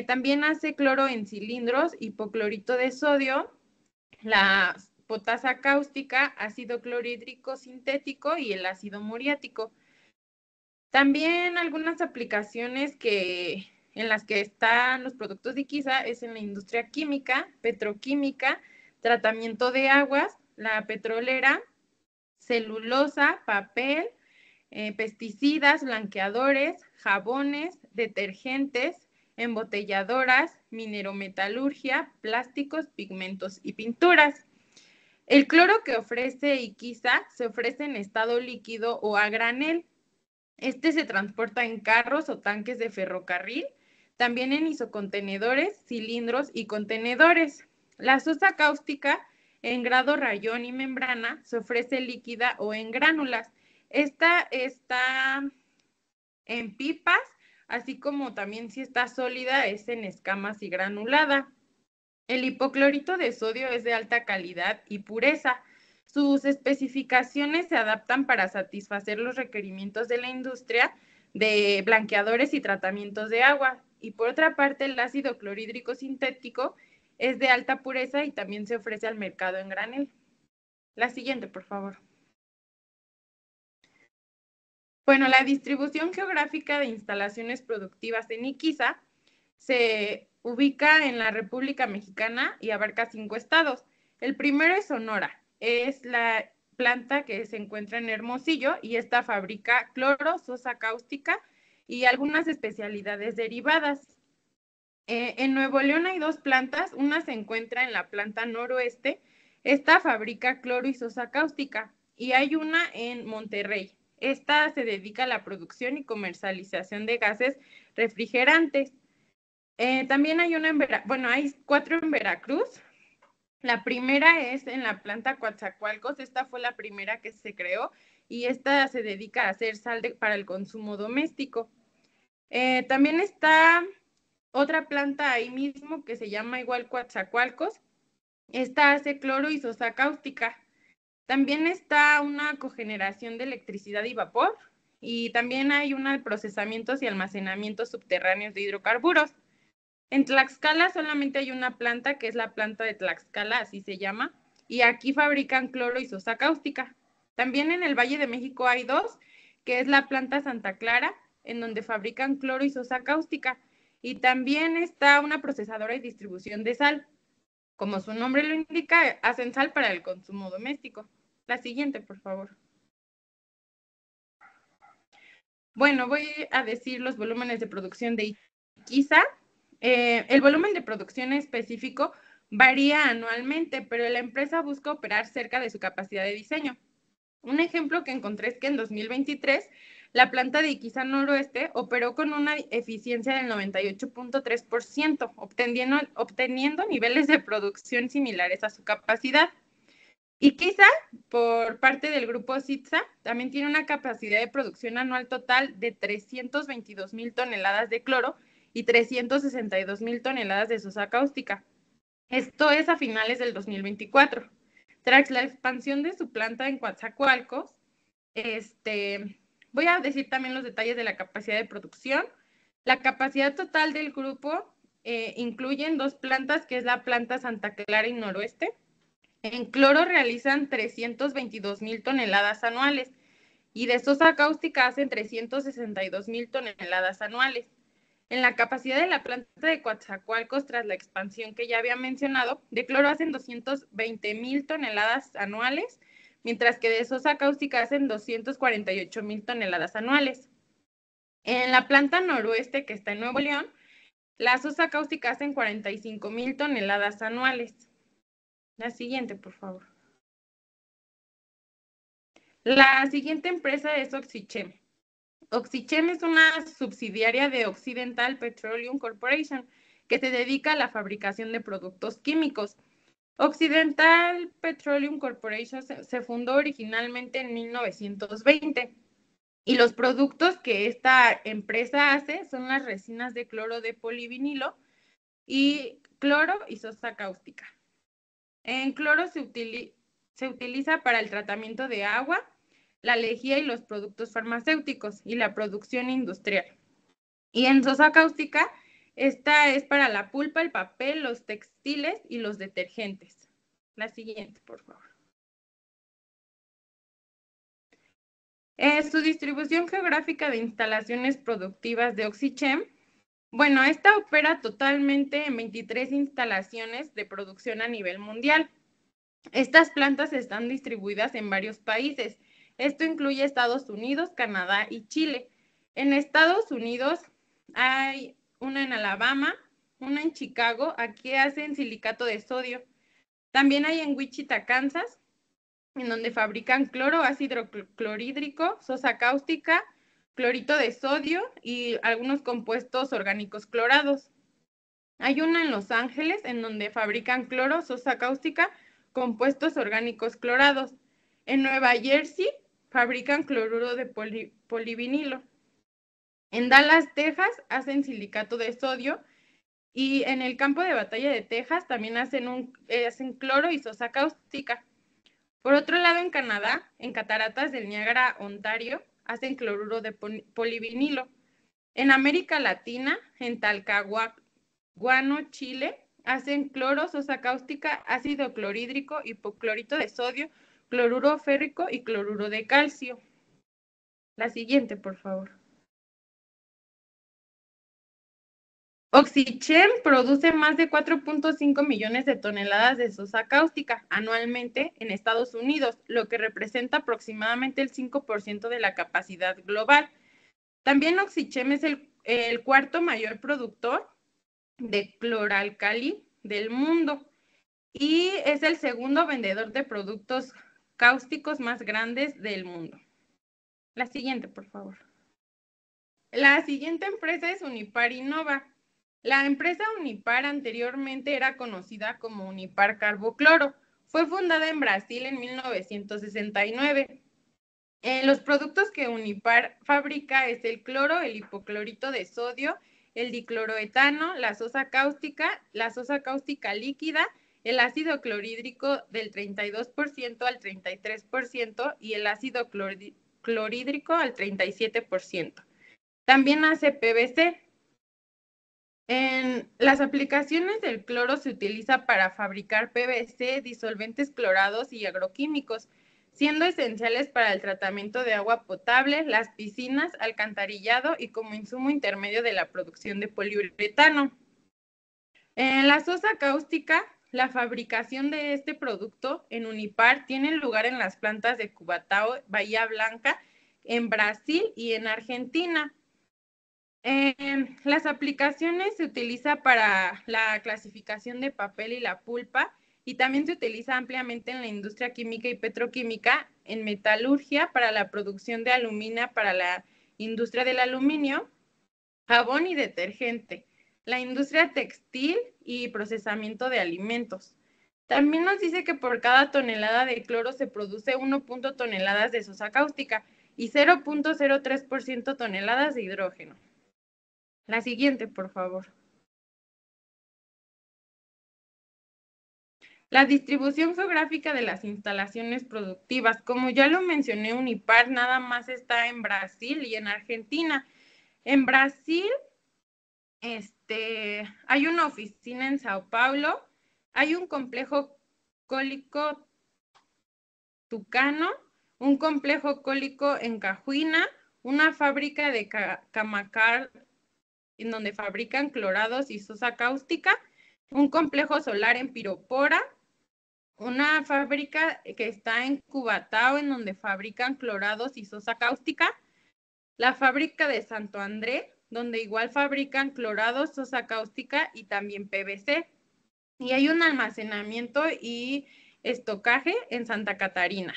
También hace cloro en cilindros, hipoclorito de sodio, la potasa cáustica, ácido clorhídrico sintético y el ácido muriático. También algunas aplicaciones en las que están los productos de Iquiza es en la industria química, petroquímica, tratamiento de aguas, la petrolera, celulosa, papel, pesticidas, blanqueadores, jabones, detergentes, embotelladoras, minerometalurgia, plásticos, pigmentos y pinturas. El cloro que ofrece Iquiza se ofrece en estado líquido o a granel. Este se transporta en carros o tanques de ferrocarril, también en isocontenedores, cilindros y contenedores. La sosa cáustica en grado rayón y membrana se ofrece líquida o en gránulas. Esta está en pipas, así como también si está sólida es en escamas y granulada. El hipoclorito de sodio es de alta calidad y pureza. Sus especificaciones se adaptan para satisfacer los requerimientos de la industria de blanqueadores y tratamientos de agua. Y por otra parte, el ácido clorhídrico sintético es de alta pureza y también se ofrece al mercado en granel. La siguiente, por favor. Bueno, la distribución geográfica de instalaciones productivas en Iquiza se ubica en la República Mexicana y abarca 5 estados. El primero es Sonora, es la planta que se encuentra en Hermosillo y esta fabrica cloro, sosa cáustica y algunas especialidades derivadas. En Nuevo León hay 2 plantas, una se encuentra en la planta noroeste, esta fabrica cloro y sosa cáustica, y hay una en Monterrey. Esta se dedica a la producción y comercialización de gases refrigerantes. También hay una hay 4 en Veracruz. La primera es en la planta Coatzacoalcos, esta fue la primera que se creó y esta se dedica a hacer sal para el consumo doméstico. También está otra planta ahí mismo que se llama igual Coatzacoalcos. Esta hace cloro y sosa cáustica. También está una cogeneración de electricidad y vapor y también hay una procesamientos y almacenamientos subterráneos de hidrocarburos. En Tlaxcala solamente hay una planta que es la planta de Tlaxcala, así se llama, y aquí fabrican cloro y sosa cáustica. También en el Valle de México hay 2, que es la planta Santa Clara, en donde fabrican cloro y sosa cáustica. Y también está una procesadora y distribución de sal. Como su nombre lo indica, hacen sal para el consumo doméstico. La siguiente, por favor. Bueno, voy a decir los volúmenes de producción de Iquiza. El volumen de producción específico varía anualmente, pero la empresa busca operar cerca de su capacidad de diseño. Un ejemplo que encontré es que en 2023 la planta de Iquiza Noroeste operó con una eficiencia del 98.3%, obteniendo niveles de producción similares a su capacidad. Iquiza, por parte del grupo CITSA, también tiene una capacidad de producción anual total de 322,000 toneladas de cloro y 362,000 toneladas de sosa cáustica. Esto es a finales del 2024. Tras la expansión de su planta en Coatzacoalcos, voy a decir también los detalles de la capacidad de producción. La capacidad total del grupo incluyen 2 plantas, que es la planta Santa Clara y Noroeste. En cloro realizan 322,000 toneladas anuales y de sosa cáustica hacen 362,000 toneladas anuales. En la capacidad de la planta de Coatzacoalcos, tras la expansión que ya había mencionado, de cloro hacen 220,000 toneladas anuales, mientras que de sosa cáustica hacen 248,000 toneladas anuales. En la planta noroeste, que está en Nuevo León, la sosa cáustica hacen 45,000 toneladas anuales. La siguiente, por favor. La siguiente empresa es Oxychem. Oxychem es una subsidiaria de Occidental Petroleum Corporation que se dedica a la fabricación de productos químicos. Occidental Petroleum Corporation se fundó originalmente en 1920 y los productos que esta empresa hace son las resinas de cloro de polivinilo y cloro y sosa cáustica. En cloro se utiliza para el tratamiento de agua, la lejía y los productos farmacéuticos y la producción industrial. Y en sosa cáustica, esta es para la pulpa, el papel, los textiles y los detergentes. La siguiente, por favor. Su distribución geográfica de instalaciones productivas de Oxychem. Bueno, esta opera totalmente en 23 instalaciones de producción a nivel mundial. Estas plantas están distribuidas en varios países. Esto incluye Estados Unidos, Canadá y Chile. En Estados Unidos hay una en Alabama, una en Chicago, aquí hacen silicato de sodio. También hay en Wichita, Kansas, en donde fabrican cloro, ácido clorhídrico, sosa cáustica, clorito de sodio y algunos compuestos orgánicos clorados. Hay una en Los Ángeles, en donde fabrican cloro, sosa cáustica, compuestos orgánicos clorados. En Nueva Jersey fabrican cloruro de polivinilo. En Dallas, Texas, hacen silicato de sodio. Y en el campo de batalla de Texas también hacen cloro y sosa cáustica. Por otro lado, en Canadá, en Cataratas del Niágara, Ontario, hacen cloruro de polivinilo. En América Latina, en Talcahuano, Chile, hacen cloro, sosa cáustica, ácido clorhídrico, hipoclorito de sodio, cloruro férrico y cloruro de calcio. La siguiente, por favor. Oxychem produce más de 4.5 millones de toneladas de sosa cáustica anualmente en Estados Unidos, lo que representa aproximadamente el 5% de la capacidad global. También Oxychem es el cuarto mayor productor de cloralcali del mundo y es el segundo vendedor de productos cáusticos más grandes del mundo. La siguiente, por favor. La siguiente empresa es Unipar Innova. La empresa Unipar anteriormente era conocida como Unipar Carbocloro. Fue fundada en Brasil en 1969. Los productos que Unipar fabrica es el cloro, el hipoclorito de sodio, el dicloroetano, la sosa cáustica líquida, el ácido clorhídrico del 32% al 33% y el ácido clorhídrico al 37%. También hace PVC. En las aplicaciones del cloro se utiliza para fabricar PVC, disolventes clorados y agroquímicos, siendo esenciales para el tratamiento de agua potable, las piscinas, alcantarillado y como insumo intermedio de la producción de poliuretano. En la sosa cáustica, la fabricación de este producto en Unipar tiene lugar en las plantas de Cubatao, Bahía Blanca, en Brasil y en Argentina. Las aplicaciones se utiliza para la clasificación de papel y la pulpa y también se utiliza ampliamente en la industria química y petroquímica, en metalurgia para la producción de aluminio para la industria del aluminio, jabón y detergente, la industria textil y procesamiento de alimentos. También nos dice que por cada tonelada de cloro se produce 1 toneladas de sosa cáustica y 0.03% toneladas de hidrógeno. La siguiente, por favor. La distribución geográfica de las instalaciones productivas, como ya lo mencioné, Unipar nada más está en Brasil y en Argentina. En Brasil, hay una oficina en Sao Paulo, hay un complejo cólico Tucano, un complejo cólico en Cajuina, una fábrica de Camacar en donde fabrican clorados y sosa cáustica, un complejo solar en Piropora, una fábrica que está en Cubatao en donde fabrican clorados y sosa cáustica, la fábrica de Santo André, donde igual fabrican clorados, sosa cáustica y también PVC. Y hay un almacenamiento y estocaje en Santa Catarina.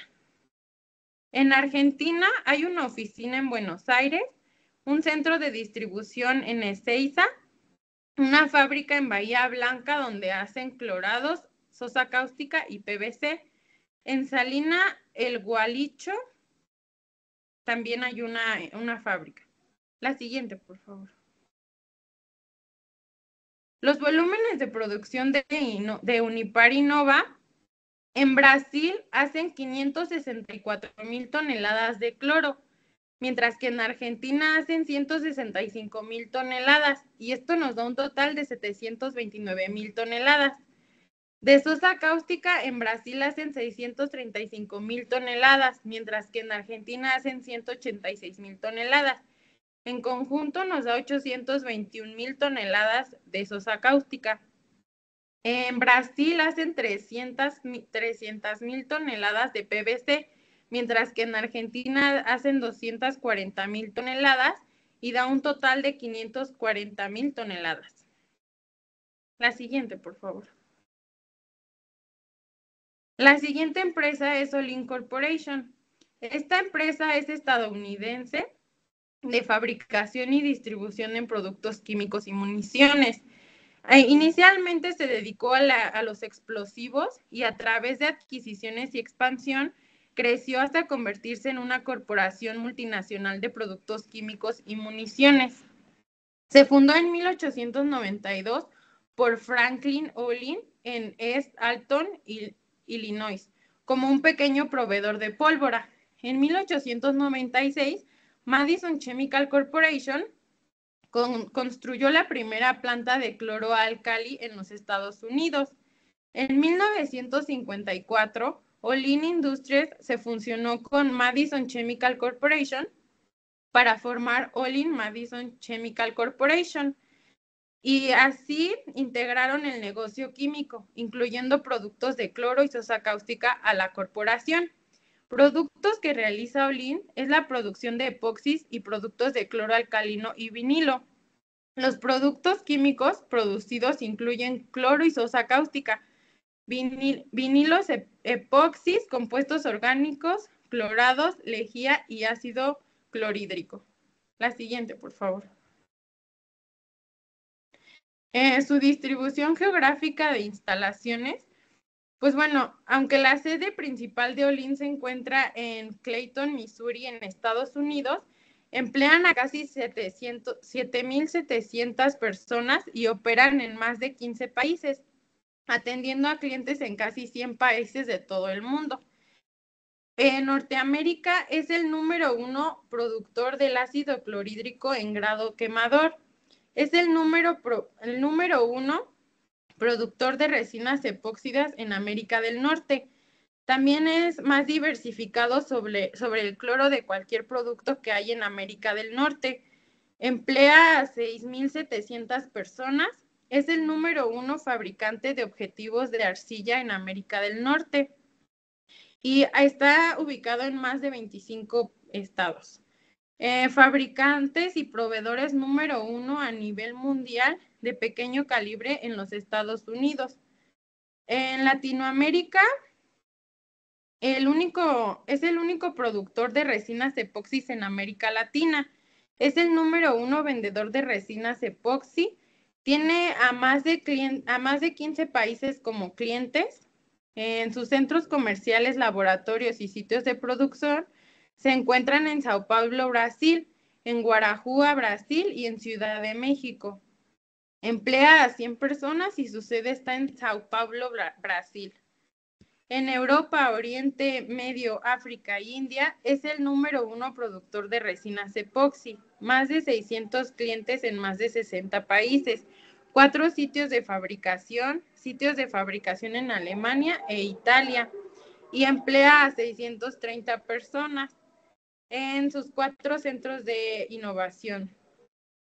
En Argentina hay una oficina en Buenos Aires, un centro de distribución en Ezeiza, una fábrica en Bahía Blanca donde hacen clorados, sosa cáustica y PVC. En Salina, el Gualicho, también hay una fábrica. La siguiente, por favor. Los volúmenes de producción de Unipar Innova en Brasil hacen 564,000 toneladas de cloro, mientras que en Argentina hacen 165,000 toneladas, y esto nos da un total de 729,000 toneladas. De sosa cáustica en Brasil hacen 635,000 toneladas, mientras que en Argentina hacen 186,000 toneladas. En conjunto nos da 821,000 toneladas de sosa cáustica. En Brasil hacen 300,000 toneladas de PVC, mientras que en Argentina hacen 240,000 toneladas y da un total de 540,000 toneladas. La siguiente, por favor. La siguiente empresa es Olin Corporation. Esta empresa es estadounidense de fabricación y distribución en productos químicos y municiones. Inicialmente se dedicó a los explosivos y a través de adquisiciones y expansión creció hasta convertirse en una corporación multinacional de productos químicos y municiones. Se fundó en 1892 por Franklin Olin en East Alton, Illinois, como un pequeño proveedor de pólvora. En 1896, Madison Chemical Corporation construyó la primera planta de cloroalcali en los Estados Unidos. En 1954, Olin Industries se fusionó con Madison Chemical Corporation para formar Olin Madison Chemical Corporation. Y así integraron el negocio químico, incluyendo productos de cloro y sosa cáustica a la corporación. Productos que realiza Olin es la producción de epoxis y productos de cloro alcalino y vinilo. Los productos químicos producidos incluyen cloro y sosa cáustica, vinilos, epoxis, compuestos orgánicos, clorados, lejía y ácido clorhídrico. La siguiente, por favor. Su distribución geográfica de instalaciones, pues bueno, aunque la sede principal de Olin se encuentra en Clayton, Missouri, en Estados Unidos, emplean a casi 7,700 personas y operan en más de 15 países, atendiendo a clientes en casi 100 países de todo el mundo. En Norteamérica es el número 1 productor del ácido clorhídrico en grado quemador. Es el número 1 productor de resinas epóxidas en América del Norte. También es más diversificado sobre el cloro de cualquier producto que hay en América del Norte. Emplea a 6,700 personas. Es el número 1 fabricante de objetivos de arcilla en América del Norte. Y está ubicado en más de 25 estados. Fabricantes y proveedores número 1 a nivel mundial de pequeño calibre en los Estados Unidos. En Latinoamérica, es el único productor de resinas epoxis en América Latina. Es el número 1 vendedor de resinas epoxi. Tiene a más de 15 países como clientes. En sus centros comerciales, laboratorios y sitios de producción se encuentran en Sao Paulo, Brasil, en Guarujá, Brasil y en Ciudad de México. Emplea a 100 personas y su sede está en Sao Paulo, Brasil. En Europa, Oriente Medio, África e India es el número 1 productor de resinas epoxi, más de 600 clientes en más de 60 países, 4 sitios de fabricación en Alemania e Italia, y emplea a 630 personas en sus 4 centros de innovación.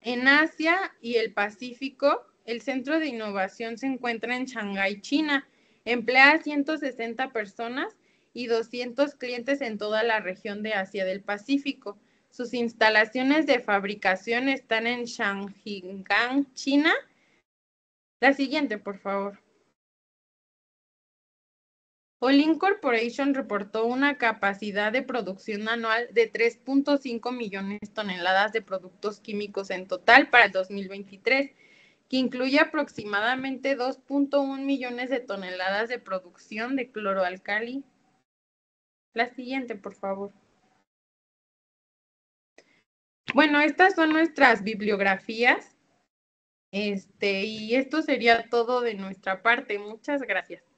En Asia y el Pacífico, el centro de innovación se encuentra en Shanghái, China. Emplea a 160 personas y 200 clientes en toda la región de Asia del Pacífico. Sus instalaciones de fabricación están en Shanghai, China. La siguiente, por favor. Olin Corporation reportó una capacidad de producción anual de 3.5 millones de toneladas de productos químicos en total para el 2023, que incluye aproximadamente 2.1 millones de toneladas de producción de cloroalcali. La siguiente, por favor. Bueno, estas son nuestras bibliografías. Y esto sería todo de nuestra parte. Muchas gracias.